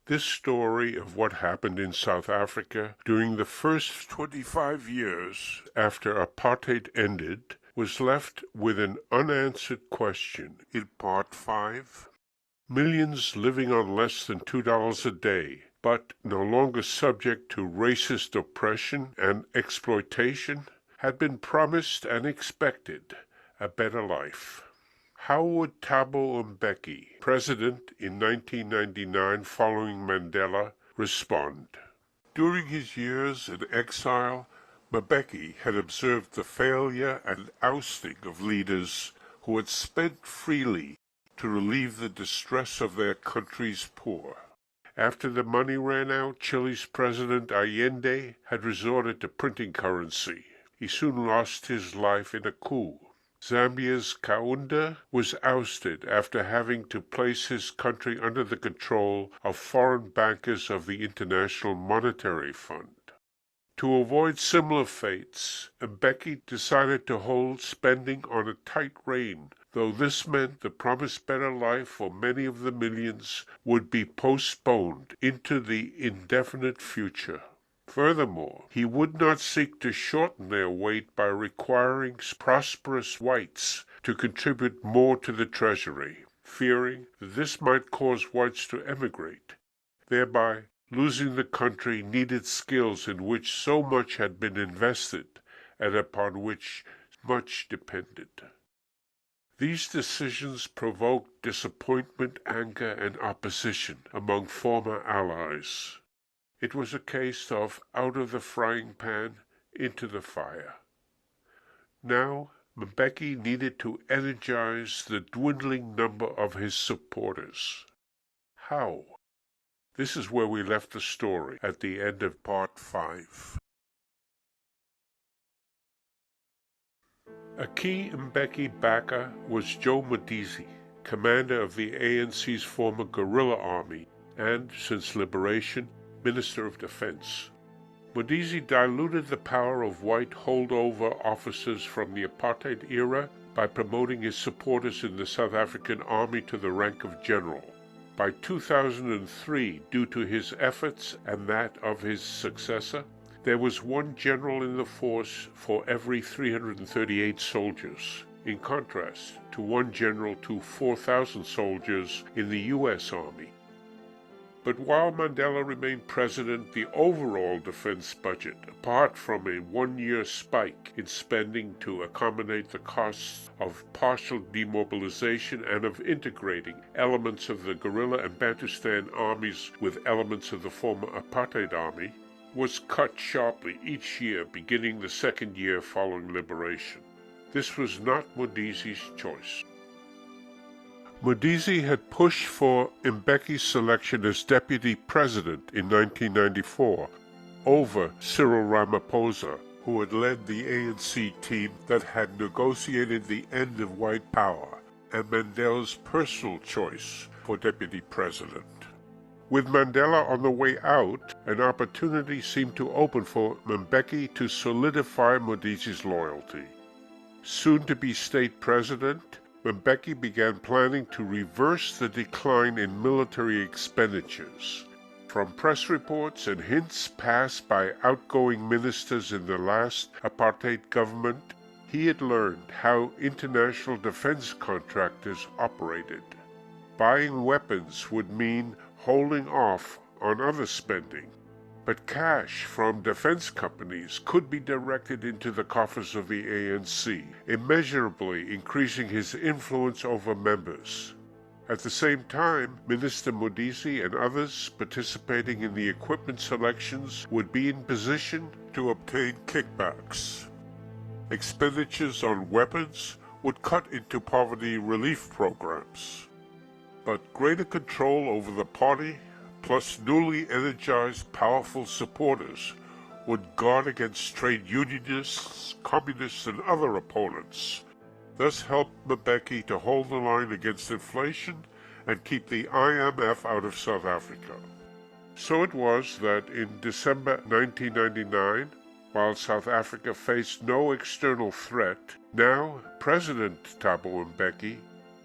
This story of what happened in South Africa during the first 25 years after apartheid ended was left with an unanswered question in Part 5. Millions living on less than $2 a day, but no longer subject to racist oppression and exploitation, had been promised and expected a better life. How would Thabo Mbeki, president in 1999 following Mandela, respond? During his years in exile, Mbeki had observed the failure and ousting of leaders who had spent freely to relieve the distress of their country's poor. After the money ran out, Chile's President Allende had resorted to printing currency. He soon lost his life in a coup. Zambia's Kaunda was ousted after having to place his country under the control of foreign bankers of the International Monetary Fund. To avoid similar fates, Mbeki decided to hold spending on a tight rein, though this meant the promised better life for many of the millions would be postponed into the indefinite future. Furthermore, he would not seek to shorten their wait by requiring prosperous whites to contribute more to the treasury, fearing that this might cause whites to emigrate, thereby losing the country needed skills in which so much had been invested and upon which much depended. These decisions provoked disappointment, anger, and opposition among former allies. It was a case of out of the frying pan into the fire. Now, Mbeki needed to energize the dwindling number of his supporters. How? This is where we left the story at the end of Part 5. A key Mbeki backer was Joe Mbeki, commander of the ANC's former guerrilla army and, since liberation, Minister of Defense. Mbeki diluted the power of white holdover officers from the apartheid era by promoting his supporters in the South African army to the rank of general. By 2003, due to his efforts and that of his successor, there was one general in the force for every 338 soldiers, in contrast to one general to 4,000 soldiers in the U.S. Army. But while Mandela remained president, the overall defense budget, apart from a one-year spike in spending to accommodate the costs of partial demobilization and of integrating elements of the guerrilla and Bantustan armies with elements of the former apartheid army, was cut sharply each year beginning the second year following liberation. This was not Mbeki's choice. Mbeki had pushed for Mbeki's selection as deputy president in 1994 over Cyril Ramaphosa, who had led the ANC team that had negotiated the end of white power, and Mandela's personal choice for deputy president. With Mandela on the way out, an opportunity seemed to open for Mbeki to solidify Mbeki's loyalty. Soon to be state president, Mbeki began planning to reverse the decline in military expenditures. From press reports and hints passed by outgoing ministers in the last apartheid government, he had learned how international defense contractors operated. Buying weapons would mean holding off on other spending, but cash from defense companies could be directed into the coffers of the ANC, immeasurably increasing his influence over members. At the same time, Minister Mbeki and others participating in the equipment selections would be in position to obtain kickbacks. Expenditures on weapons would cut into poverty relief programs. But greater control over the party, plus newly energized powerful supporters, would guard against trade unionists, communists, and other opponents, thus help Mbeki to hold the line against inflation and keep the IMF out of South Africa. So it was that in December 1999, while South Africa faced no external threat, now President Thabo Mbeki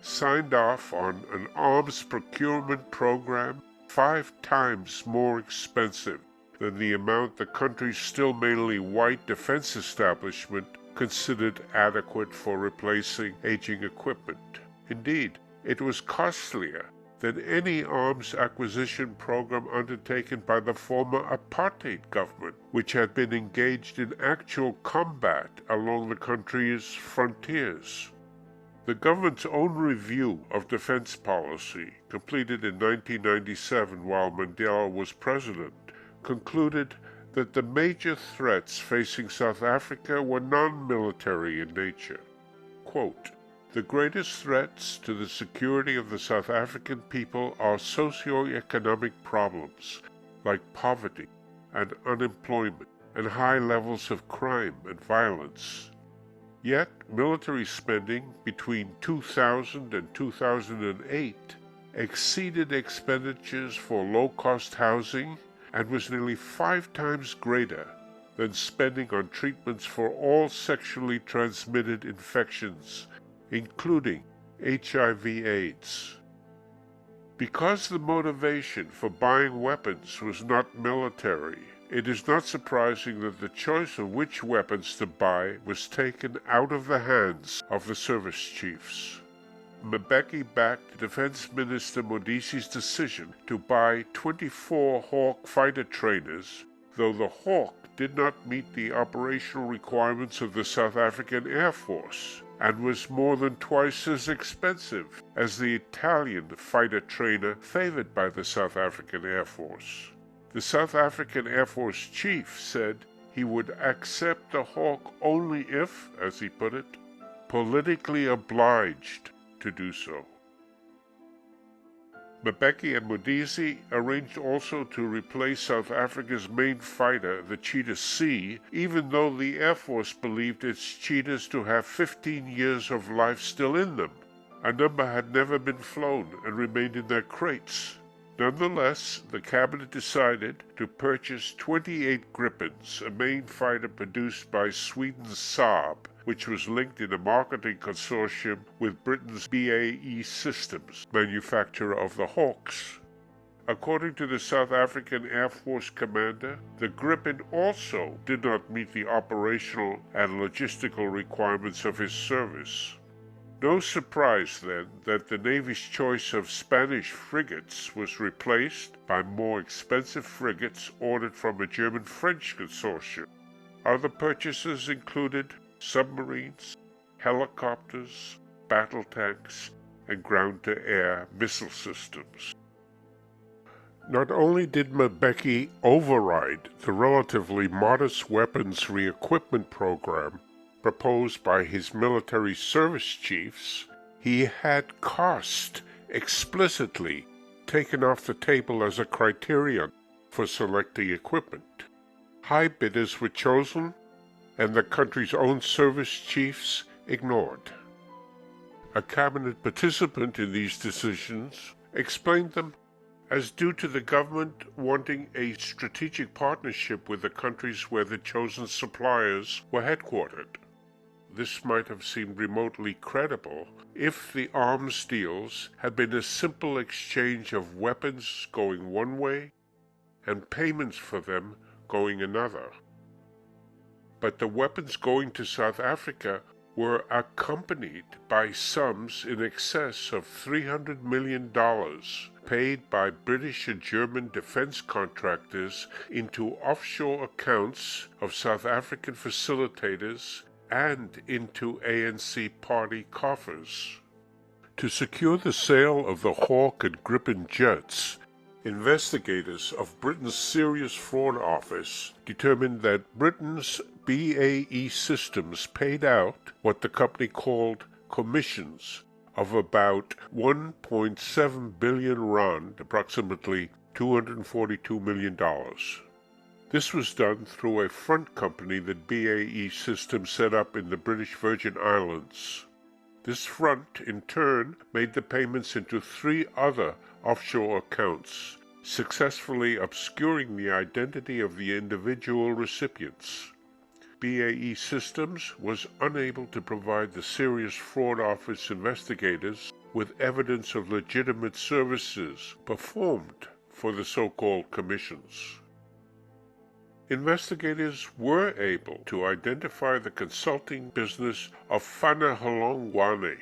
signed off on an arms procurement program 5 times more expensive than the amount the country's still mainly white defense establishment considered adequate for replacing aging equipment. Indeed, it was costlier than any arms acquisition program undertaken by the former apartheid government, which had been engaged in actual combat along the country's frontiers. The government's own review of defense policy, completed in 1997 while Mandela was president, concluded that the major threats facing South Africa were non-military in nature. Quote, "The greatest threats to the security of the South African people are socio-economic problems like poverty and unemployment and high levels of crime and violence. Yet, military spending between 2000 and 2008 exceeded expenditures for low-cost housing and was nearly 5 times greater than spending on treatments for all sexually transmitted infections, including HIV/AIDS. Because the motivation for buying weapons was not military, it is not surprising that the choice of which weapons to buy was taken out of the hands of the service chiefs. Mbeki backed Defense Minister Modisi's decision to buy 24 Hawk fighter trainers, though the Hawk did not meet the operational requirements of the South African Air Force and was more than twice as expensive as the Italian fighter trainer favored by the South African Air Force. The South African Air Force chief said he would accept the Hawk only if, as he put it, politically obliged to do so. Mbeki and Modisi arranged also to replace South Africa's main fighter, the Cheetah C, even though the Air Force believed its Cheetahs to have 15 years of life still in them. A number had never been flown and remained in their crates. Nonetheless, the cabinet decided to purchase 28 Gripens, a main fighter produced by Sweden's Saab, which was linked in a marketing consortium with Britain's BAE Systems, manufacturer of the Hawks. According to the South African Air Force commander, the Gripen also did not meet the operational and logistical requirements of his service. No surprise, then, that the Navy's choice of Spanish frigates was replaced by more expensive frigates ordered from a German-French consortium. Other purchases included submarines, helicopters, battle tanks, and ground-to-air missile systems. Not only did Mbeki override the relatively modest weapons re-equipment program proposed by his military service chiefs, he had cost explicitly taken off the table as a criterion for selecting equipment. High bidders were chosen, and the country's own service chiefs ignored. A cabinet participant in these decisions explained them as due to the government wanting a strategic partnership with the countries where the chosen suppliers were headquartered. This might have seemed remotely credible if the arms deals had been a simple exchange of weapons going one way and payments for them going another. But the weapons going to South Africa were accompanied by sums in excess of $300 million paid by British and German defense contractors into offshore accounts of South African facilitators and into ANC party coffers. To secure the sale of the Hawk and Gripen jets, investigators of Britain's Serious Fraud Office determined that Britain's BAE Systems paid out what the company called commissions of about 1.7 billion rand, approximately $242 million. This was done through a front company that BAE Systems set up in the British Virgin Islands. This front, in turn, made the payments into 3 other offshore accounts, successfully obscuring the identity of the individual recipients. BAE Systems was unable to provide the Serious Fraud Office investigators with evidence of legitimate services performed for the so-called commissions. Investigators were able to identify the consulting business of Fana Holongwane,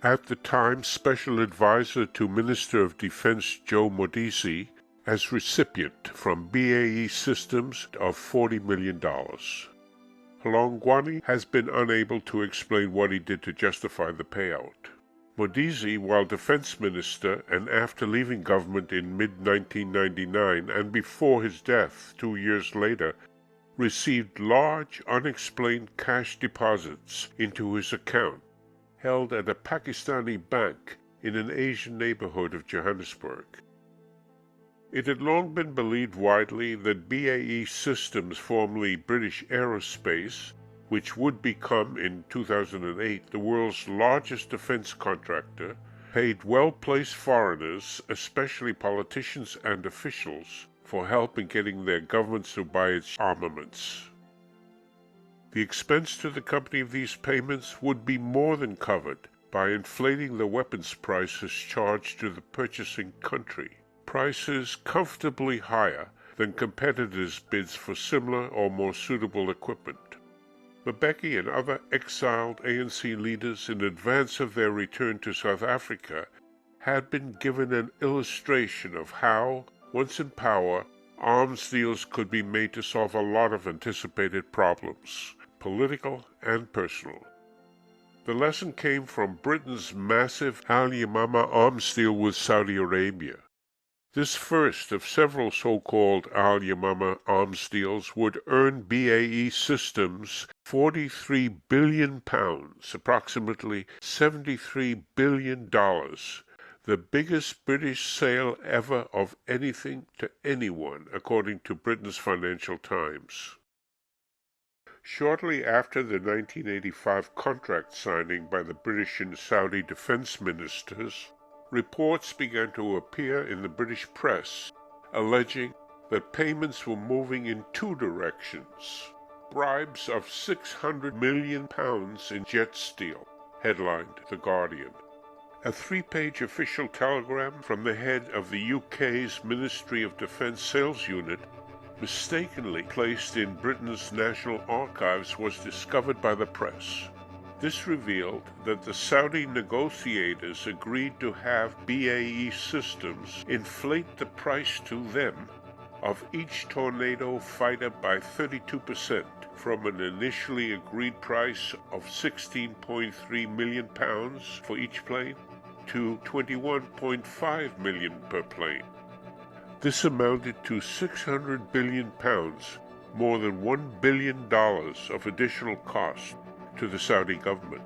at the time Special Advisor to Minister of Defense Joe Modise, as recipient from BAE Systems of $40 million. Holongwane has been unable to explain what he did to justify the payout. Modise, while defense minister and after leaving government in mid-1999 and before his death 2 years later, received large unexplained cash deposits into his account, held at a Pakistani bank in an Asian neighborhood of Johannesburg. It had long been believed widely that BAE Systems, formerly British Aerospace, which would become in 2008 the world's largest defense contractor, paid well-placed foreigners, especially politicians and officials, for help in getting their governments to buy its armaments. The expense to the company of these payments would be more than covered by inflating the weapons prices charged to the purchasing country, prices comfortably higher than competitors' bids for similar or more suitable equipment. Mbeki and other exiled ANC leaders in advance of their return to South Africa had been given an illustration of how, once in power, arms deals could be made to solve a lot of anticipated problems, political and personal. The lesson came from Britain's massive Al Yamama arms deal with Saudi Arabia. This first of several so-called Al Yamama arms deals would earn BAE Systems £43 billion, approximately $73 billion, the biggest British sale ever of anything to anyone, according to Britain's Financial Times. Shortly after the 1985 contract signing by the British and Saudi defense ministers, reports began to appear in the British press alleging that payments were moving in two directions. Bribes of £600 million in jet steel, headlined The Guardian. A 3-page official telegram from the head of the UK's Ministry of Defence Sales Unit, mistakenly placed in Britain's National Archives, was discovered by the press. This revealed that the Saudi negotiators agreed to have BAE Systems inflate the price to them of each Tornado fighter by 32%, from an initially agreed price of £16.3 million for each plane to £21.5 million per plane. This amounted to £600 billion, more than $1 billion of additional cost to the Saudi government.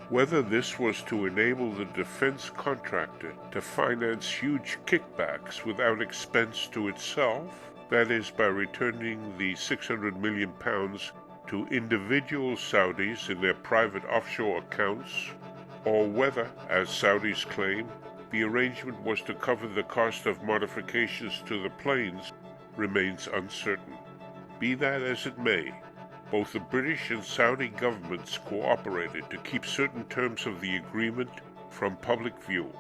Whether this was to enable the defense contractor to finance huge kickbacks without expense to itself, that is, by returning the £600 million to individual Saudis in their private offshore accounts, or whether, as Saudis claim, the arrangement was to cover the cost of modifications to the planes, remains uncertain. Be that as it may, both the British and Saudi governments cooperated to keep certain terms of the agreement from public view.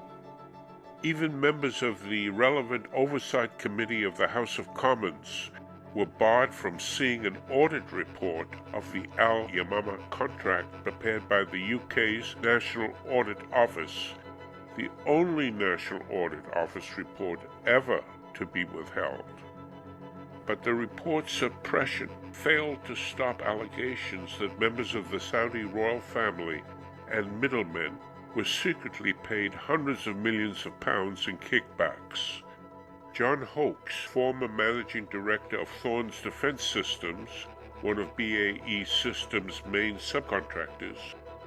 Even members of the relevant Oversight Committee of the House of Commons were barred from seeing an audit report of the Al Yamama contract prepared by the UK's National Audit Office, the only National Audit Office report ever to be withheld. But the report's suppression failed to stop allegations that members of the Saudi royal family and middlemen were secretly paid hundreds of millions of pounds in kickbacks. John Hoakes, former managing director of Thorns Defence Systems, one of BAE Systems' main subcontractors,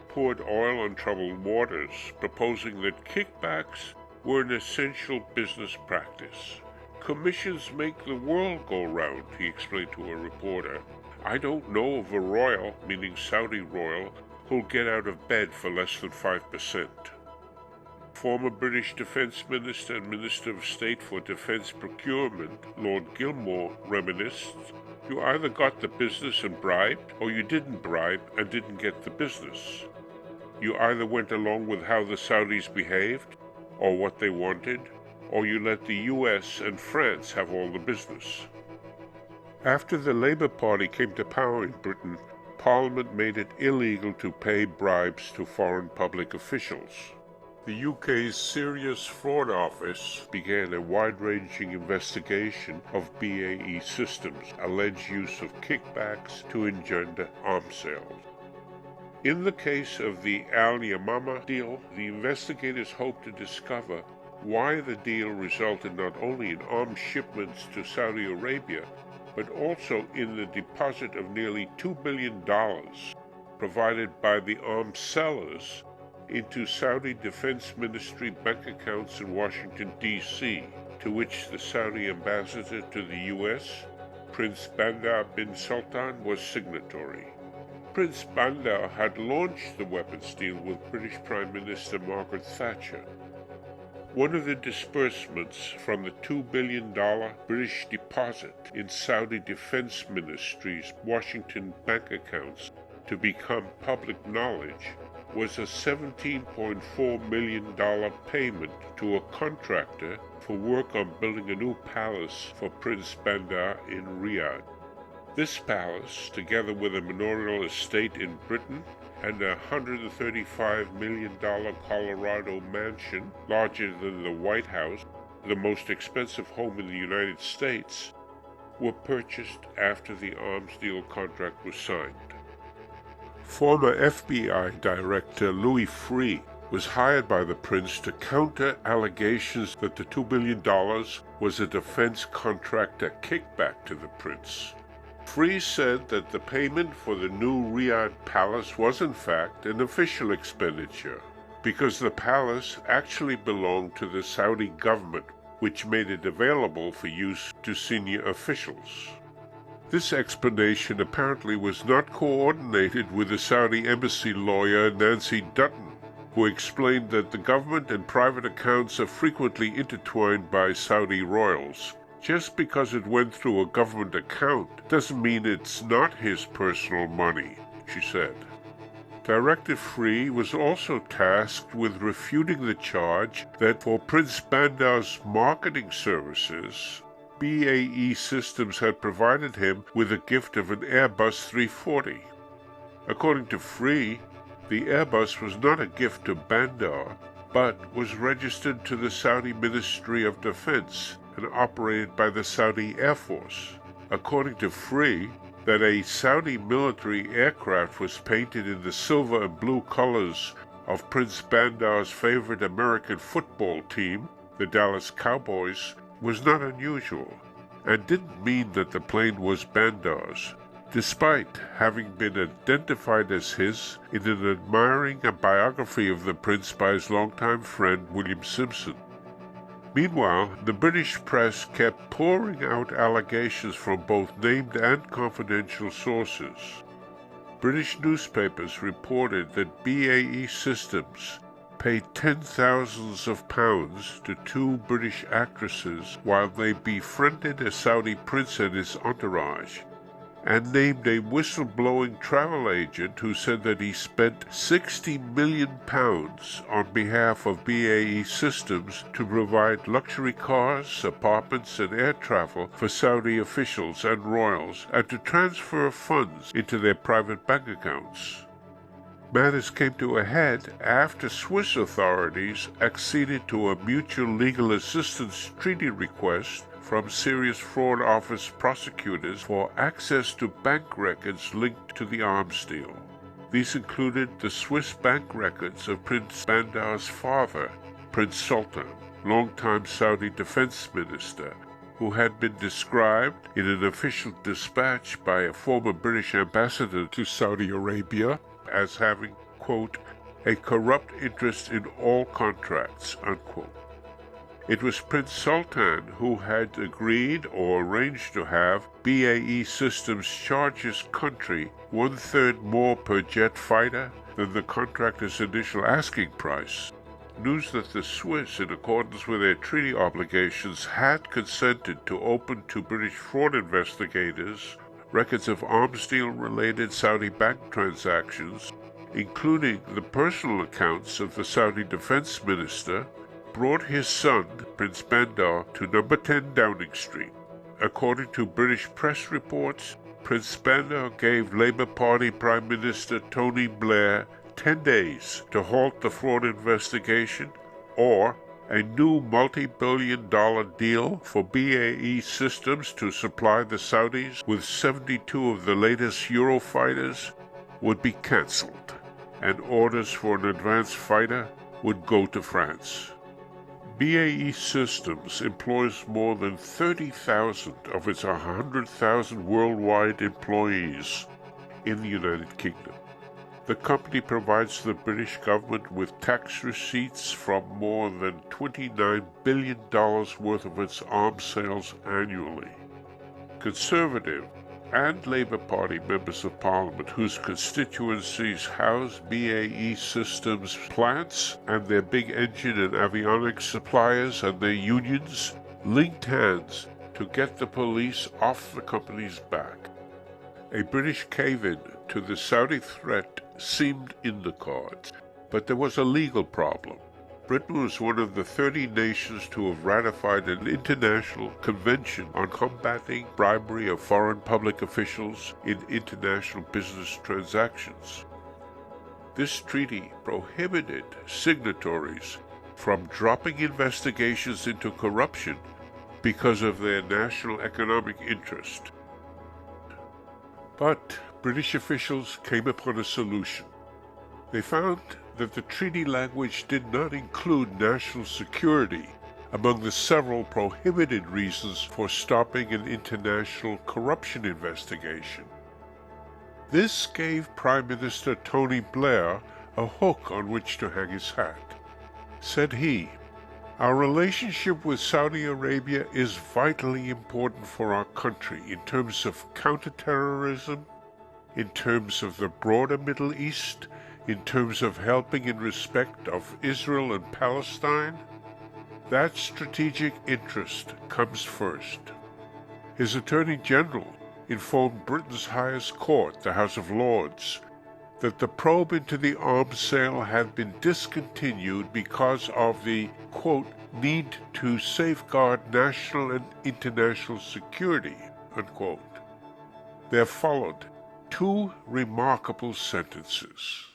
poured oil on troubled waters, proposing that kickbacks were an essential business practice. "Commissions make the world go round," he explained to a reporter. "I don't know of a royal," meaning Saudi royal, "who'll get out of bed for less than 5%. Former British Defence Minister and Minister of State for Defence Procurement, Lord Gilmore, reminisced, "You either got the business and bribed, or you didn't bribe and didn't get the business. You either went along with how the Saudis behaved, or what they wanted, or you let the US and France have all the business. After the Labour Party came to power in Britain, Parliament made it illegal to pay bribes to foreign public officials. The UK's Serious Fraud Office began a wide-ranging investigation of BAE Systems' alleged use of kickbacks to engender arms sales. In the case of the Al Yamama deal, the investigators hoped to discover why the deal resulted not only in arms shipments to Saudi Arabia, but also in the deposit of nearly $2 billion provided by the arms sellers into Saudi Defense Ministry bank accounts in Washington, D.C., to which the Saudi ambassador to the U.S., Prince Bandar bin Sultan, was signatory. Prince Bandar had launched the weapons deal with British Prime Minister Margaret Thatcher. One of the disbursements from the $2 billion British deposit in Saudi Defense Ministry's Washington bank accounts to become public knowledge was a $17.4 million payment to a contractor for work on building a new palace for Prince Bandar in Riyadh. This palace, together with a manorial estate in Britain and a $135 million Colorado mansion larger than the White House, the most expensive home in the United States, were purchased after the arms deal contract was signed. Former FBI Director Louis Freeh was hired by the prince to counter allegations that the $2 billion was a defense contractor kickback to the prince. Freeh said that the payment for the new Riyadh palace was in fact an official expenditure, because the palace actually belonged to the Saudi government, which made it available for use to senior officials. This explanation apparently was not coordinated with the Saudi embassy lawyer Nancy Dutton, who explained that the government and private accounts are frequently intertwined by Saudi royals. Just because it went through a government account doesn't mean it's not his personal money, she said. Director Freeh was also tasked with refuting the charge that for Prince Bandar's marketing services, BAE Systems had provided him with a gift of an Airbus 340. According to Freeh, the Airbus was not a gift to Bandar, but was registered to the Saudi Ministry of Defense and operated by the Saudi Air Force. According to Freeh, that a Saudi military aircraft was painted in the silver and blue colors of Prince Bandar's favorite American football team, the Dallas Cowboys, was not unusual, and didn't mean that the plane was Bandar's, despite having been identified as his in an admiring biography of the prince by his longtime friend William Simpson. Meanwhile, the British press kept pouring out allegations from both named and confidential sources. British newspapers reported that BAE Systems paid £10,000s of pounds to two British actresses while they befriended a Saudi prince and his entourage, and named a whistleblowing travel agent who said that he spent £60 million on behalf of BAE Systems to provide luxury cars, apartments, and air travel for Saudi officials and royals, and to transfer funds into their private bank accounts. Matters came to a head after Swiss authorities acceded to a mutual legal assistance treaty request from Serious Fraud Office prosecutors for access to bank records linked to the arms deal. These included the Swiss bank records of Prince Bandar's father, Prince Sultan, longtime Saudi defense minister, who had been described in an official dispatch by a former British ambassador to Saudi Arabia as having, quote, a corrupt interest in all contracts, unquote. It was Prince Sultan who had agreed or arranged to have BAE Systems charge his country 1/3 more per jet fighter than the contractor's initial asking price. News that the Swiss, in accordance with their treaty obligations, had consented to open to British fraud investigators records of arms deal-related Saudi bank transactions, including the personal accounts of the Saudi defense minister, brought his son, Prince Bandar, to number 10 Downing Street. According to British press reports, Prince Bandar gave Labour Party Prime Minister Tony Blair 10 days to halt the fraud investigation or a new multi-billion-dollar deal for BAE Systems to supply the Saudis with 72 of the latest Eurofighters would be cancelled, and orders for an advanced fighter would go to France. BAE Systems employs more than 30,000 of its 100,000 worldwide employees in the United Kingdom. The company provides the British government with tax receipts from more than $29 billion worth of its arms sales annually. Conservative and Labour Party members of Parliament whose constituencies house BAE Systems plants and their big engine and avionics suppliers and their unions linked hands to get the police off the company's back. A British cave-in to the Saudi threat seemed in the cards, but there was a legal problem. Britain was one of the 30 nations to have ratified an international convention on combating bribery of foreign public officials in international business transactions. This treaty prohibited signatories from dropping investigations into corruption because of their national economic interest. But British officials came upon a solution. They found that the treaty language did not include national security among the several prohibited reasons for stopping an international corruption investigation. This gave Prime Minister Tony Blair a hook on which to hang his hat. Said he, "Our relationship with Saudi Arabia is vitally important for our country in terms of counterterrorism, in terms of the broader Middle East, in terms of helping in respect of Israel and Palestine. That strategic interest comes first." His Attorney General informed Britain's highest court, the House of Lords, that the probe into the arms sale had been discontinued because of the, quote, "need to safeguard national and international security," unquote. There followed two remarkable sentences.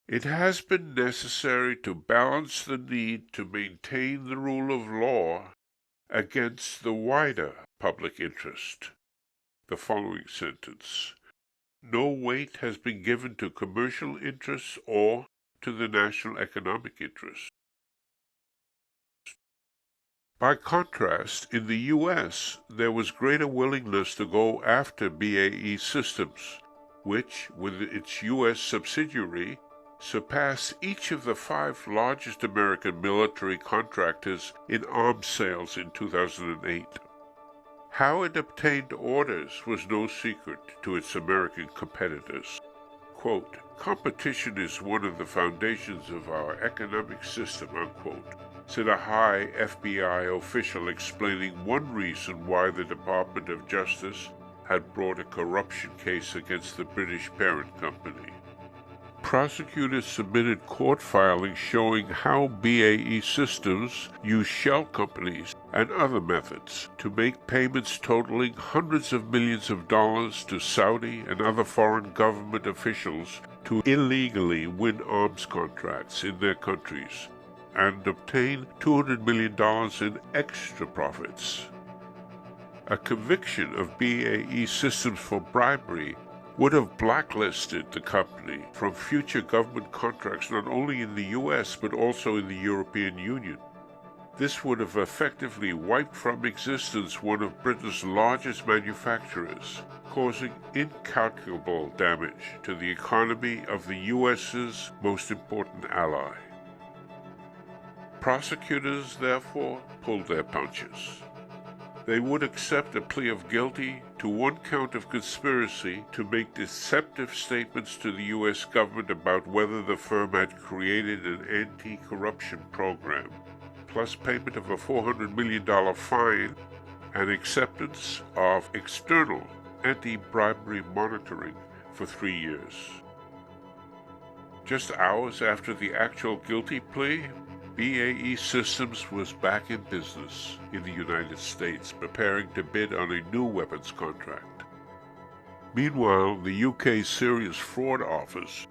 "It has been necessary to balance the need to maintain the rule of law against the wider public interest." The following sentence: "No weight has been given to commercial interests or to the national economic interest." By contrast, in the U.S., there was greater willingness to go after BAE Systems, which, with its U.S. subsidiary, surpassed each of the 5 largest American military contractors in arms sales in 2008. How it obtained orders was no secret to its American competitors. Quote, "Competition is one of the foundations of our economic system," unquote, said a high FBI official explaining one reason why the Department of Justice had brought a corruption case against the British parent company. Prosecutors submitted court filings showing how BAE Systems used shell companies and other methods to make payments totaling hundreds of millions of dollars to Saudi and other foreign government officials to illegally win arms contracts in their countries and obtain $200 million in extra profits. A conviction of BAE Systems for bribery would have blacklisted the company from future government contracts not only in the U.S. but also in the European Union. This would have effectively wiped from existence one of Britain's largest manufacturers, causing incalculable damage to the economy of the U.S.'s most important ally. Prosecutors, therefore, pulled their punches. They would accept a plea of guilty to one count of conspiracy to make deceptive statements to the U.S. government about whether the firm had created an anti-corruption program, plus payment of a $400 million fine and acceptance of external anti-bribery monitoring for 3 years. Just hours after the actual guilty plea, BAE Systems was back in business in the United States, preparing to bid on a new weapons contract. Meanwhile, the UK Serious Fraud Office,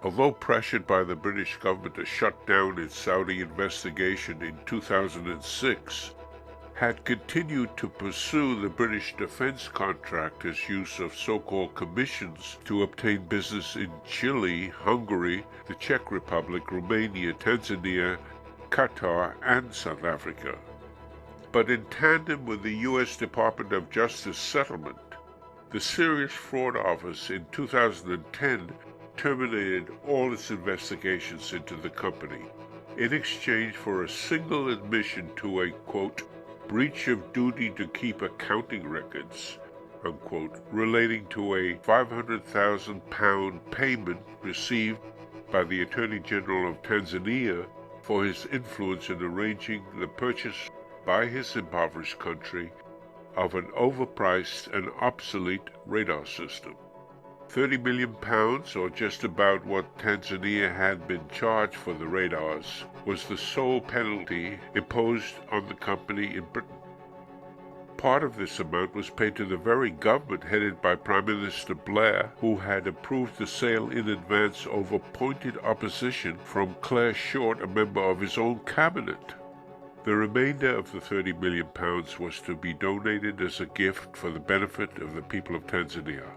although pressured by the British government to shut down its Saudi investigation in 2006, had continued to pursue the British defense contractors' use of so-called commissions to obtain business in Chile, Hungary, the Czech Republic, Romania, Tanzania, Qatar, and South Africa. But in tandem with the U.S. Department of Justice settlement, the Serious Fraud Office in 2010 terminated all its investigations into the company in exchange for a single admission to a, quote, breach of duty to keep accounting records, unquote, relating to a £500,000 payment received by the Attorney General of Tanzania for his influence in arranging the purchase by his impoverished country of an overpriced and obsolete radar system. £30 million, or just about what Tanzania had been charged for the radars, was the sole penalty imposed on the company in Britain. Part of this amount was paid to the very government headed by Prime Minister Blair, who had approved the sale in advance over pointed opposition from Clare Short, a member of his own cabinet. The remainder of the £30 million was to be donated as a gift for the benefit of the people of Tanzania.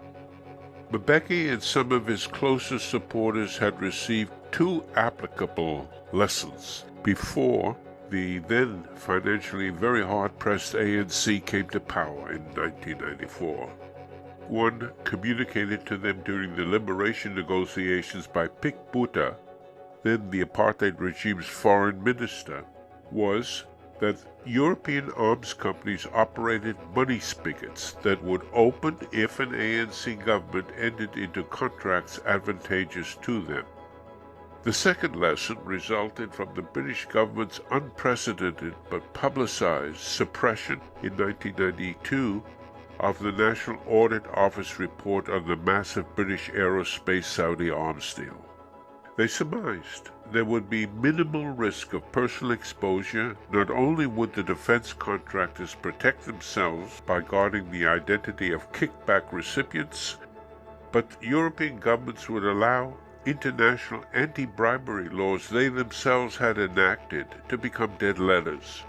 Mbeki and some of his closest supporters had received two applicable lessons before the then financially very hard-pressed ANC came to power in 1994. One, communicated to them during the liberation negotiations by Pik Botha, then the apartheid regime's foreign minister, was that European arms companies operated money spigots that would open if an ANC government entered into contracts advantageous to them. The second lesson resulted from the British government's unprecedented but publicized suppression in 1992 of the National Audit Office report on the massive British aerospace Saudi arms deal. They surmised there would be minimal risk of personal exposure. Not only would the defense contractors protect themselves by guarding the identity of kickback recipients, but European governments would allow international anti-bribery laws they themselves had enacted to become dead letters,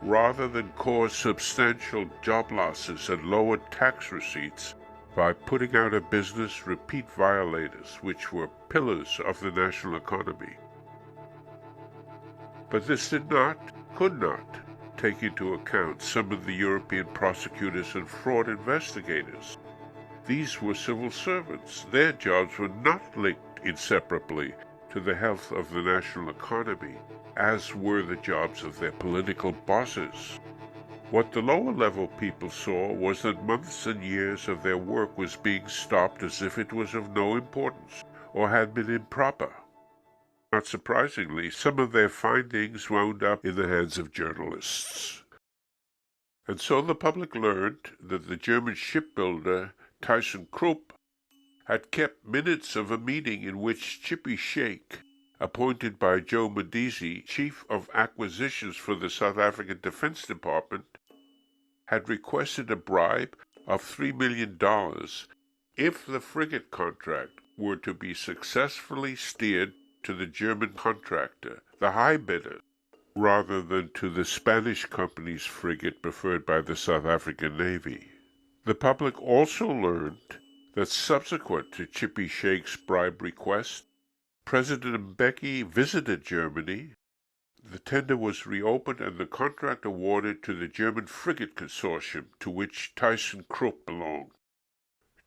rather than cause substantial job losses and lower tax receipts by putting out of business repeat violators, which were pillars of the national economy. But this did not, could not, take into account some of the European prosecutors and fraud investigators. These were civil servants. Their jobs were not linked inseparably to the health of the national economy, as were the jobs of their political bosses. What the lower-level people saw was that months and years of their work was being stopped as if it was of no importance or had been improper. Not surprisingly, some of their findings wound up in the hands of journalists. And so the public learned that the German shipbuilder ThyssenKrupp had kept minutes of a meeting in which Chippy Sheikh, appointed by Joe Medici, Chief of Acquisitions for the South African Defense Department, had requested a bribe of $3 million if the frigate contract were to be successfully steered to the German contractor, the high bidder, rather than to the Spanish company's frigate preferred by the South African Navy. The public also learned that subsequent to Chippy Sheikh's bribe request, President Mbeki visited Germany. The tender was reopened and the contract awarded to the German frigate consortium to which ThyssenKrupp belonged.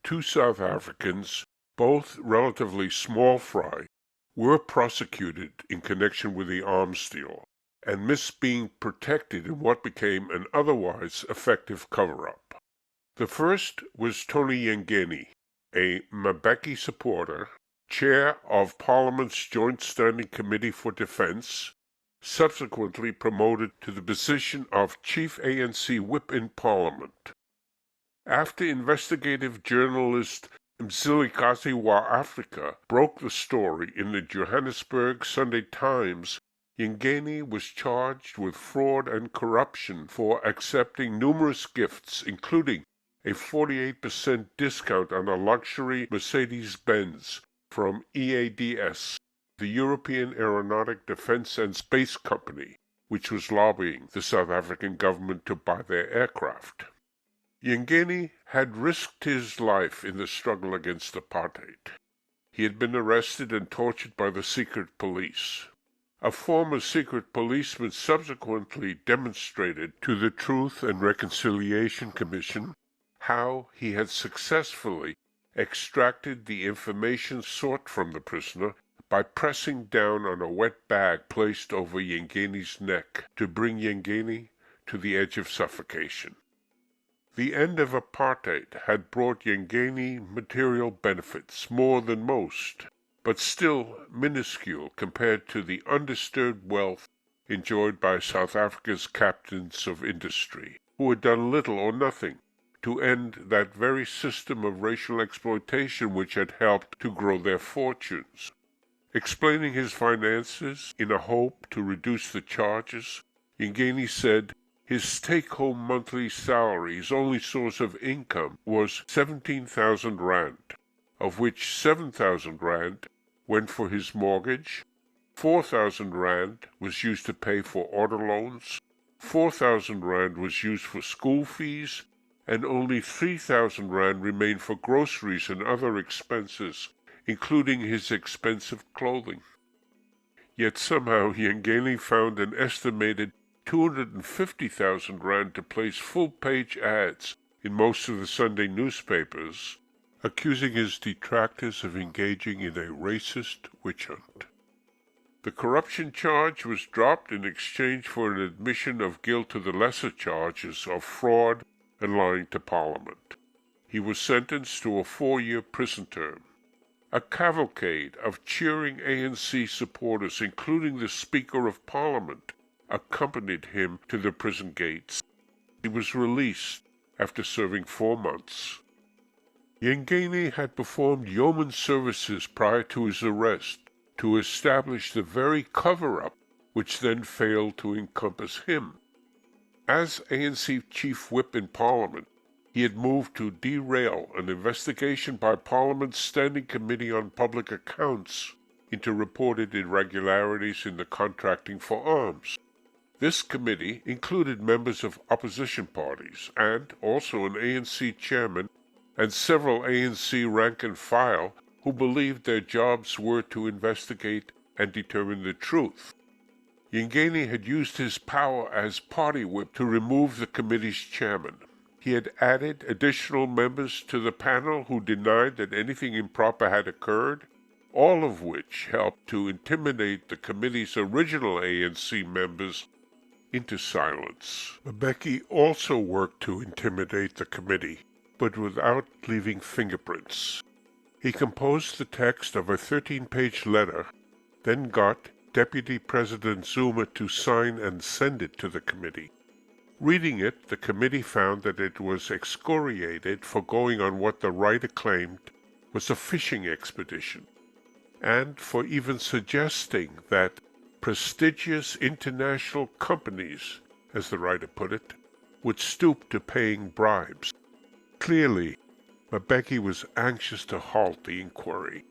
Two South Africans, both relatively small fry, were prosecuted in connection with the arms deal and missed being protected in what became an otherwise effective cover-up. The first was Tony Yengeni, a Mbeki supporter, chair of Parliament's Joint Standing Committee for Defense, subsequently promoted to the position of Chief ANC Whip in Parliament. After investigative journalist Mzilikazi wa Africa broke the story in the Johannesburg Sunday Times Yengeni was charged with fraud and corruption for accepting numerous gifts, including a 48% discount on a luxury Mercedes-Benz from EADS, the European Aeronautic Defence and Space Company, which was lobbying the South African government to buy their aircraft. Yengeni had risked his life in the struggle against apartheid. He had been arrested and tortured by the secret police. A former secret policeman subsequently demonstrated to the Truth and Reconciliation Commission how he had successfully extracted the information sought from the prisoner by pressing down on a wet bag placed over Yengeni's neck to bring Yengeni to the edge of suffocation. The end of apartheid had brought Yengeni material benefits, more than most, but still minuscule compared to the undisturbed wealth enjoyed by South Africa's captains of industry, who had done little or nothing to end that very system of racial exploitation which had helped to grow their fortunes. Explaining his finances in a hope to reduce the charges, Yengeni said his take-home monthly salary, his only source of income, was 17,000 rand, of which 7,000 rand went for his mortgage, 4,000 rand was used to pay for auto loans, 4,000 rand was used for school fees, and only 3,000 rand remained for groceries and other expenses, including his expensive clothing. Yet somehow Yengeni found an estimated 250,000 rand to place full-page ads in most of the Sunday newspapers, accusing his detractors of engaging in a racist witch hunt. The corruption charge was dropped in exchange for an admission of guilt to the lesser charges of fraud and lying to Parliament. He was sentenced to a 4-year prison term. A cavalcade of cheering ANC supporters, including the Speaker of Parliament, accompanied him to the prison gates. He was released after serving 4 months. Yengeni had performed yeoman services prior to his arrest to establish the very cover-up which then failed to encompass him. As ANC Chief Whip in Parliament, he had moved to derail an investigation by Parliament's Standing Committee on Public Accounts into reported irregularities in the contracting for arms. This committee included members of opposition parties and also an ANC chairman and several ANC rank-and-file who believed their jobs were to investigate and determine the truth. Yengeni had used his power as party whip to remove the committee's chairman. He had added additional members to the panel who denied that anything improper had occurred, all of which helped to intimidate the committee's original ANC members into silence. Mbeki also worked to intimidate the committee, but without leaving fingerprints. He composed the text of a 13-page letter, then got Deputy President Zuma to sign and send it to the committee. Reading it, the committee found that it was excoriated for going on what the writer claimed was a fishing expedition, and for even suggesting that prestigious international companies, as the writer put it, would stoop to paying bribes. Clearly, Mbeki was anxious to halt the inquiry.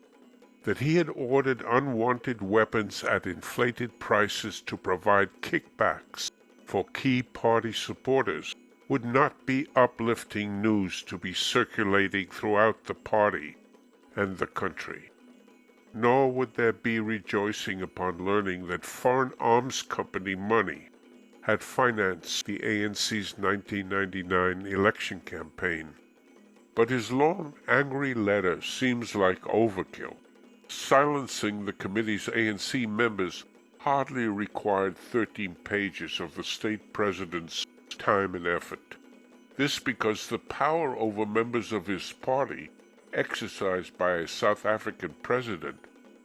That he had ordered unwanted weapons at inflated prices to provide kickbacks for key party supporters would not be uplifting news to be circulating throughout the party and the country. Nor would there be rejoicing upon learning that foreign arms company money had financed the ANC's 1999 election campaign. But his long, angry letter seems like overkill. Silencing the committee's ANC members hardly required 13 pages of the state president's time and effort. This because the power over members of his party, exercised by a South African president,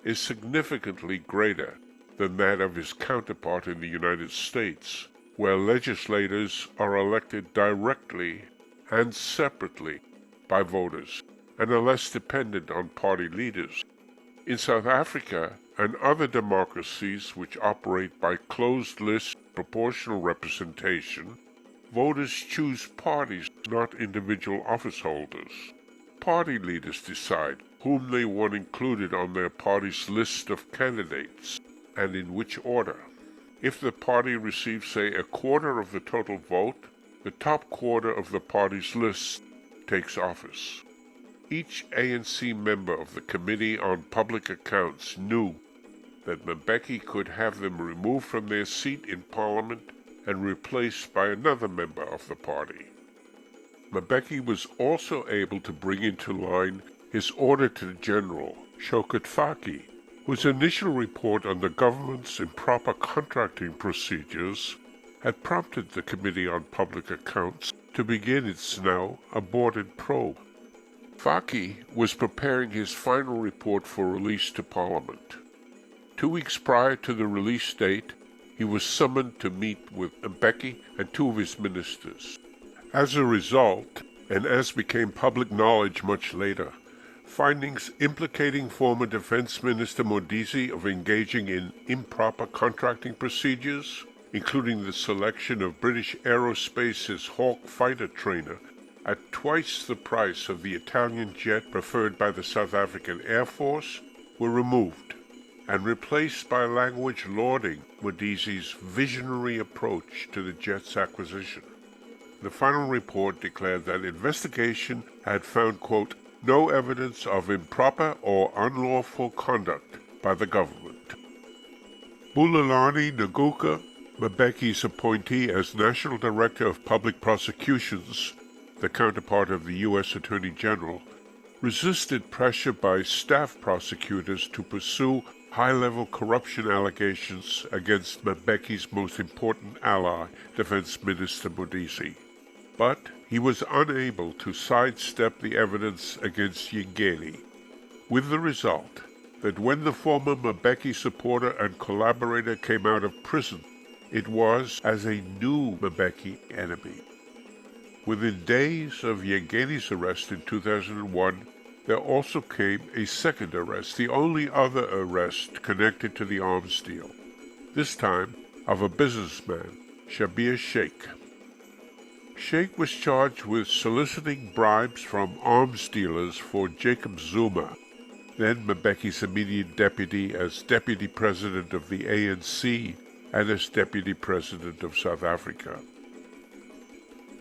is significantly greater than that of his counterpart in the United States, where legislators are elected directly and separately by voters and are less dependent on party leaders. In South Africa, and other democracies which operate by closed-list proportional representation, voters choose parties, not individual office holders. Party leaders decide whom they want included on their party's list of candidates, and in which order. If the party receives, say, a quarter of the total vote, the top quarter of the party's list takes office. Each ANC member of the Committee on Public Accounts knew that Mbeki could have them removed from their seat in Parliament and replaced by another member of the party. Mbeki was also able to bring into line his Auditor General, Jacob Zuma, whose initial report on the government's improper contracting procedures had prompted the Committee on Public Accounts to begin its now aborted probe. Zuma was preparing his final report for release to Parliament. 2 weeks prior to the release date, he was summoned to meet with Mbeki and 2 of his ministers. As a result, and as became public knowledge much later, findings implicating former Defense Minister Modise of engaging in improper contracting procedures, including the selection of British Aerospace's Hawk fighter trainer at twice the price of the Italian jet preferred by the South African Air Force, were removed and replaced by language lauding Modise's visionary approach to the jet's acquisition. The final report declared that investigation had found, quote, no evidence of improper or unlawful conduct by the government. Bulelani Nguka, Mbeki's appointee as National Director of Public Prosecutions, the counterpart of the U.S. Attorney General, resisted pressure by staff prosecutors to pursue high-level corruption allegations against Mbeki's most important ally, Defense Minister Modise. But he was unable to sidestep the evidence against Yengeni, with the result that when the former Mbeki supporter and collaborator came out of prison, it was as a new Mbeki enemy. Within days of Yengeni's arrest in 2001, there also came a second arrest, the only other arrest connected to the arms deal, this time of a businessman, Schabir Shaik. Shaik was charged with soliciting bribes from arms dealers for Jacob Zuma, then Mbeki's immediate deputy as Deputy President of the ANC and as Deputy President of South Africa.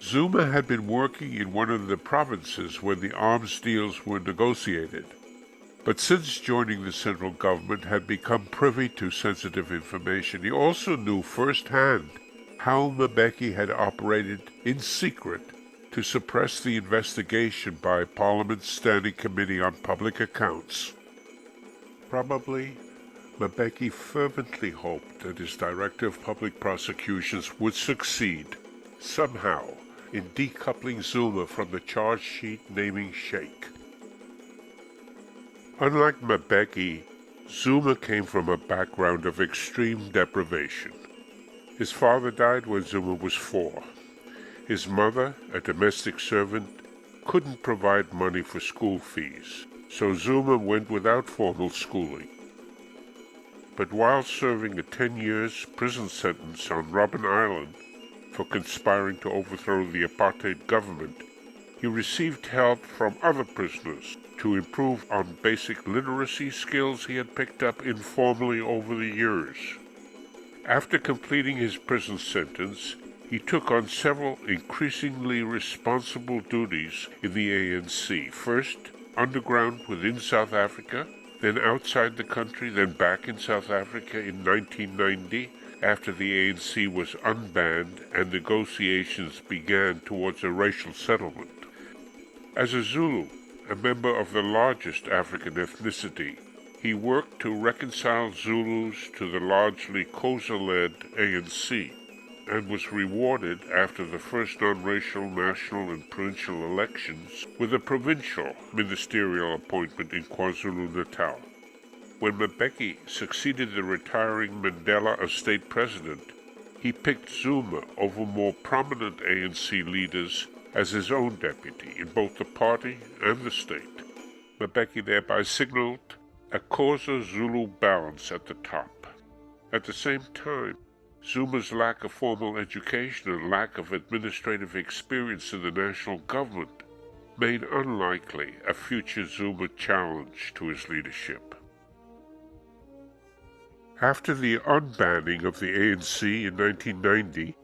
Zuma had been working in one of the provinces when the arms deals were negotiated, but since joining the central government had become privy to sensitive information. He also knew firsthand how Mbeki had operated in secret to suppress the investigation by Parliament's Standing Committee on Public Accounts. Probably, Mbeki fervently hoped that his Director of Public Prosecutions would succeed, somehow, in decoupling Zuma from the charge sheet naming Shaik. Unlike Mbeki, Zuma came from a background of extreme deprivation. His father died when Zuma was 4. His mother, a domestic servant, couldn't provide money for school fees, so Zuma went without formal schooling. But while serving a 10-year prison sentence on Robben Island for conspiring to overthrow the apartheid government, he received help from other prisoners to improve on basic literacy skills he had picked up informally over the years. After completing his prison sentence, he took on several increasingly responsible duties in the ANC, first underground within South Africa, then outside the country, then back in South Africa in 1990, after the ANC was unbanned and negotiations began towards a racial settlement. As a Zulu, a member of the largest African ethnicity, he worked to reconcile Zulus to the largely Xhosa-led ANC, and was rewarded after the first non-racial national and provincial elections with a provincial ministerial appointment in KwaZulu-Natal. When Mbeki succeeded the retiring Mandela as state president, he picked Zuma over more prominent ANC leaders as his own deputy in both the party and the state. Mbeki thereby signaled a Xhosa Zulu balance at the top. At the same time, Zuma's lack of formal education and lack of administrative experience in the national government made unlikely a future Zuma challenge to his leadership. After the unbanning of the ANC in 1990,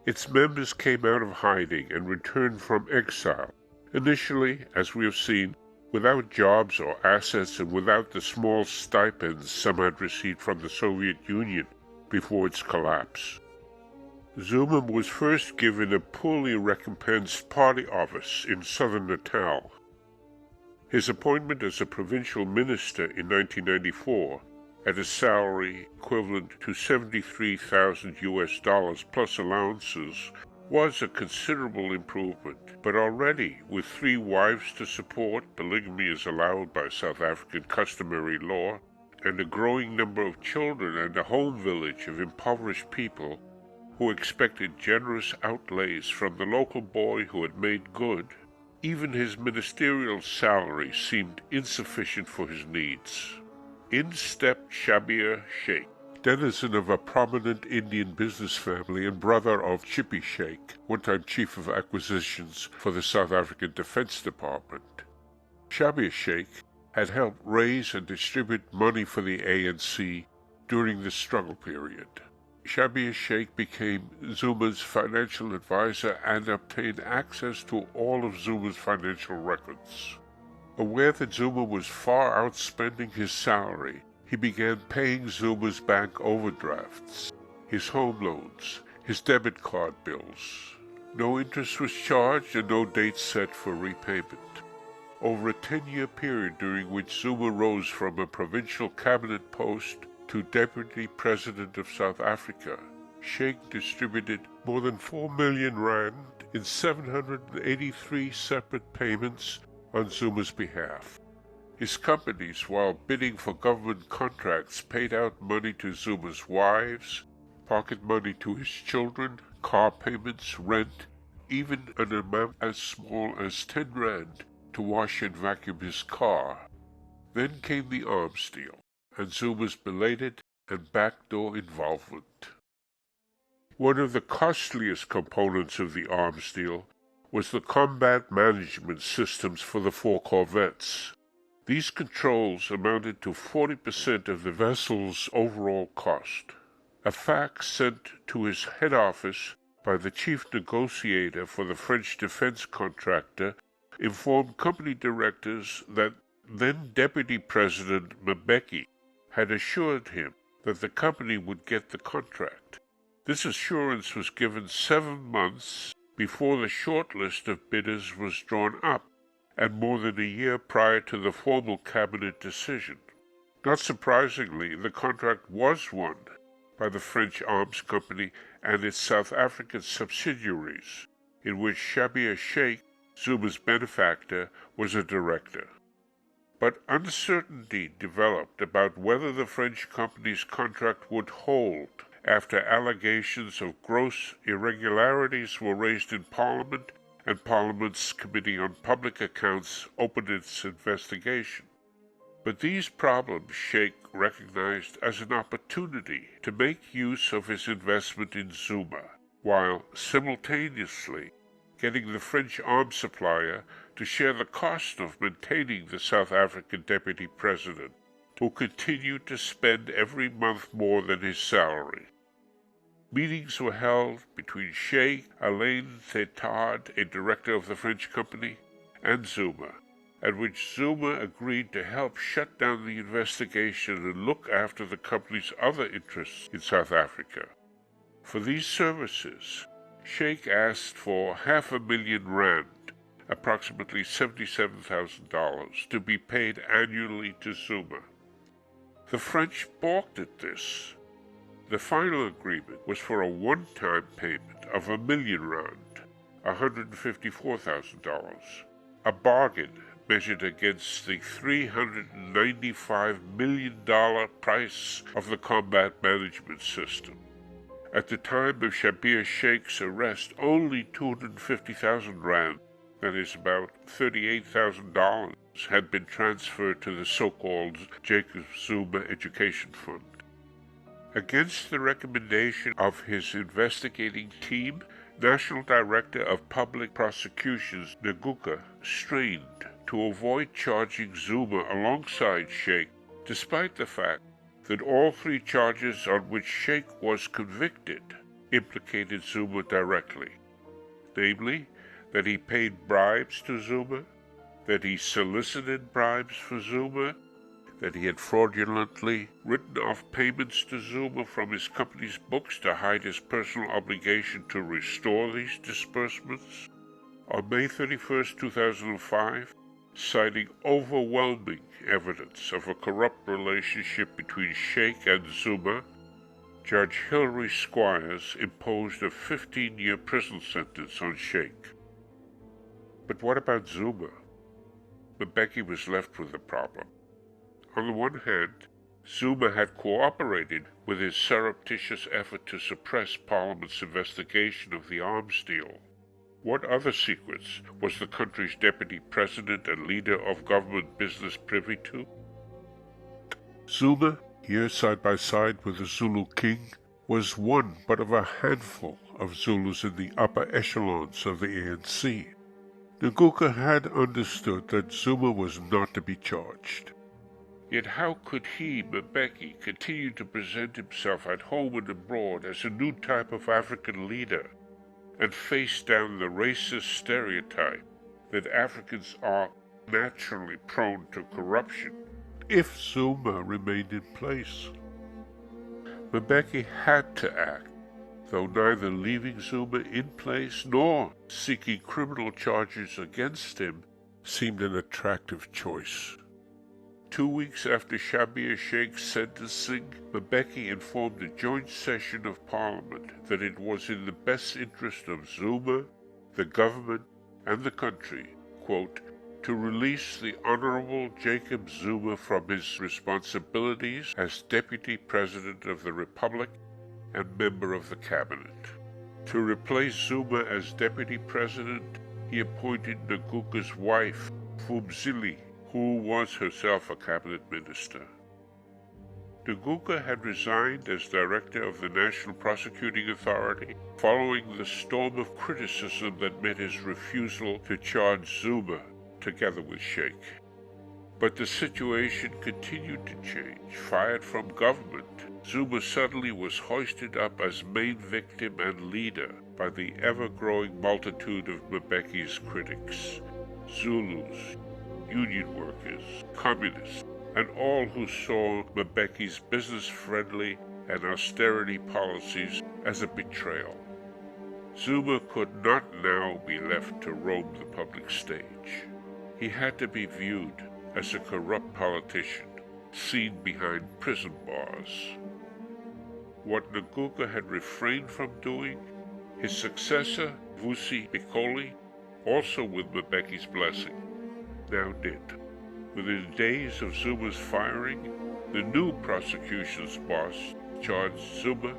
its members came out of hiding and returned from exile, initially, as we have seen, without jobs or assets and without the small stipends some had received from the Soviet Union before its collapse. Zuma was first given a poorly recompensed party office in southern Natal. His appointment as a provincial minister in 1994 at a salary equivalent to $73,000 plus allowances was a considerable improvement, but already with 3 wives to support, polygamy is allowed by South African customary law, and a growing number of children and a home village of impoverished people who expected generous outlays from the local boy who had made good, even his ministerial salary seemed insufficient for his needs. In stepped Shabir Sheikh, denizen of a prominent Indian business family and brother of Chippy Sheikh, one-time chief of acquisitions for the South African Defense Department. Shabir Sheikh had helped raise and distribute money for the ANC during the struggle period. Shabir Sheikh became Zuma's financial advisor and obtained access to all of Zuma's financial records. Aware that Zuma was far outspending his salary, he began paying Zuma's bank overdrafts, his home loans, his debit card bills. No interest was charged and no date set for repayment. Over a 10-year period during which Zuma rose from a provincial cabinet post to Deputy President of South Africa, Sheikh distributed more than 4 million rand in 783 separate payments on Zuma's behalf. His companies, while bidding for government contracts, paid out money to Zuma's wives, pocket money to his children, car payments, rent, even an amount as small as 10 rand to wash and vacuum his car. Then came the arms deal, and Zuma's belated and backdoor involvement. One of the costliest components of the arms deal was the combat management systems for the 4 corvettes. These controls amounted to 40% of the vessel's overall cost. A fax sent to his head office by the chief negotiator for the French defense contractor informed company directors that then Deputy President Mbeki had assured him that the company would get the contract. This assurance was given 7 months before the short list of bidders was drawn up, and more than a year prior to the formal cabinet decision. Not surprisingly, the contract was won by the French arms company and its South African subsidiaries, in which Shabir Sheikh, Zuma's benefactor, was a director. But uncertainty developed about whether the French company's contract would hold after allegations of gross irregularities were raised in Parliament and Parliament's Committee on Public Accounts opened its investigation. But these problems Sheikh recognized as an opportunity to make use of his investment in Zuma, while simultaneously getting the French arms supplier to share the cost of maintaining the South African Deputy President, who continued to spend every month more than his salary. Meetings were held between Sheikh Alain Thétard, a director of the French company, and Zuma, at which Zuma agreed to help shut down the investigation and look after the company's other interests in South Africa. For these services, Sheikh asked for 500,000 rand, approximately $77,000, to be paid annually to Zuma. The French balked at this. The final agreement was for a one-time payment of 1 million rand, $154,000, a bargain measured against the $395 million price of the combat management system. At the time of Shabir Sheikh's arrest, only 250,000 rand that is about $38,000, had been transferred to the so-called Jacob Zuma Education Fund. Against the recommendation of his investigating team, National Director of Public Prosecutions Nguka strained to avoid charging Zuma alongside Sheikh, despite the fact that all three charges on which Sheikh was convicted implicated Zuma directly, namely, that he paid bribes to Zuma, that he solicited bribes for Zuma, that he had fraudulently written off payments to Zuma from his company's books to hide his personal obligation to restore these disbursements. On May 31, 2005, citing overwhelming evidence of a corrupt relationship between Sheikh and Zuma, Judge Hilary Squires imposed a 15-year prison sentence on Sheikh. But what about Zuma? Mbeki was left with a problem. On the one hand, Zuma had cooperated with his surreptitious effort to suppress Parliament's investigation of the arms deal. What other secrets was the country's deputy president and leader of government business privy to? Zuma, here side by side with the Zulu king, was one but of a handful of Zulus in the upper echelons of the ANC. Nguka had understood that Zuma was not to be charged. Yet how could he, Mbeki, continue to present himself at home and abroad as a new type of African leader, and face down the racist stereotype that Africans are naturally prone to corruption, if Zuma remained in place? Mbeki had to act, though neither leaving Zuma in place nor seeking criminal charges against him seemed an attractive choice. 2 weeks after Shabir Sheikh's sentencing, Mbeki informed a joint session of Parliament that it was in the best interest of Zuma, the government, and the country, quote, to release the Honorable Jacob Zuma from his responsibilities as Deputy President of the Republic and member of the Cabinet. To replace Zuma as Deputy President, he appointed Nguka's wife, Phumzile, who was herself a cabinet minister. Nguka had resigned as director of the National Prosecuting Authority following the storm of criticism that met his refusal to charge Zuma together with Sheikh. But the situation continued to change. Fired from government, Zuma suddenly was hoisted up as main victim and leader by the ever-growing multitude of Mbeki's critics, Zulus, union workers, communists, and all who saw Mbeki's business-friendly and austerity policies as a betrayal. Zuma could not now be left to roam the public stage. He had to be viewed as a corrupt politician, seen behind prison bars. What Nguka had refrained from doing, his successor, Vusi Pikoli, also with Mbeki's blessing, now did. Within days of Zuma's firing, the new prosecution's boss charged Zuma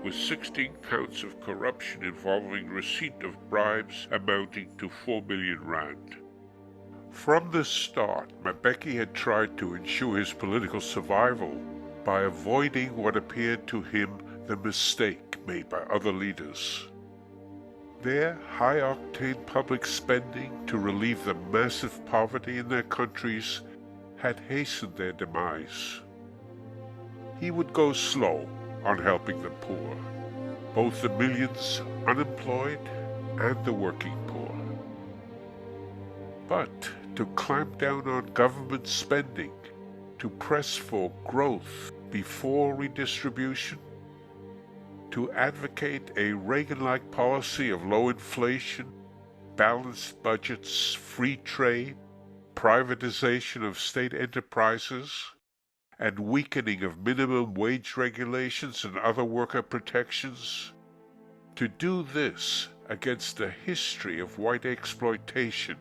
with 16 counts of corruption involving receipt of bribes amounting to 4 million rand. From the start, Mbeki had tried to ensure his political survival by avoiding what appeared to him the mistake made by other leaders. Their high-octane public spending to relieve the massive poverty in their countries had hastened their demise. He would go slow on helping the poor, both the millions unemployed and the working poor. But to clamp down on government spending, to press for growth before redistribution, to advocate a Reagan-like policy of low inflation, balanced budgets, free trade, privatization of state enterprises, and weakening of minimum wage regulations and other worker protections. To do this against a history of white exploitation,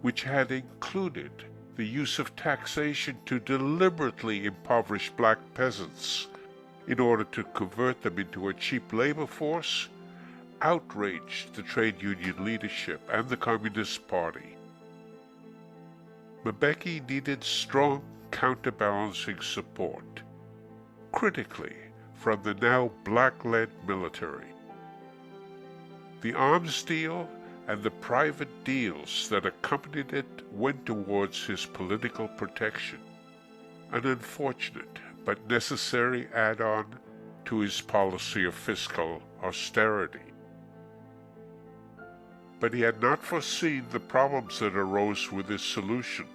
which had included the use of taxation to deliberately impoverish black peasants in order to convert them into a cheap labor force, outraged the trade union leadership and the Communist Party. Mbeki needed strong counterbalancing support, critically from the now black-led military. The arms deal and the private deals that accompanied it went towards his political protection, an unfortunate but necessary add-on to his policy of fiscal austerity. But he had not foreseen the problems that arose with his solution.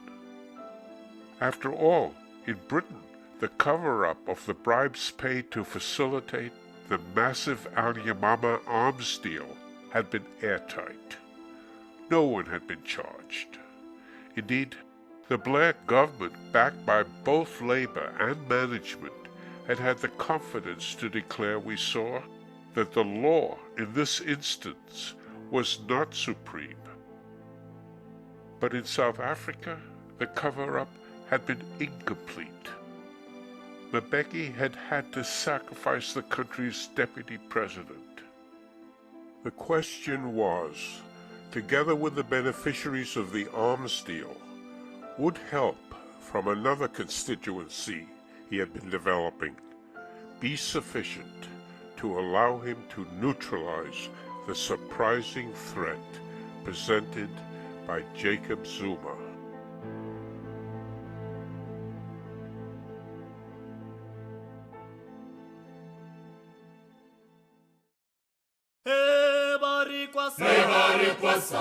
After all, in Britain, the cover-up of the bribes paid to facilitate the massive Al-Yamama arms deal had been airtight. No one had been charged. Indeed, the Blair government, backed by both Labour and management, had had the confidence to declare, we saw, that the law in this instance was not supreme. But in South Africa, the cover-up had been incomplete. Mbeki had had to sacrifice the country's deputy president. The question was, together with the beneficiaries of the arms deal, would help from another constituency he had been developing be sufficient to allow him to neutralize the surprising threat presented by Jacob Zuma. Kwasa,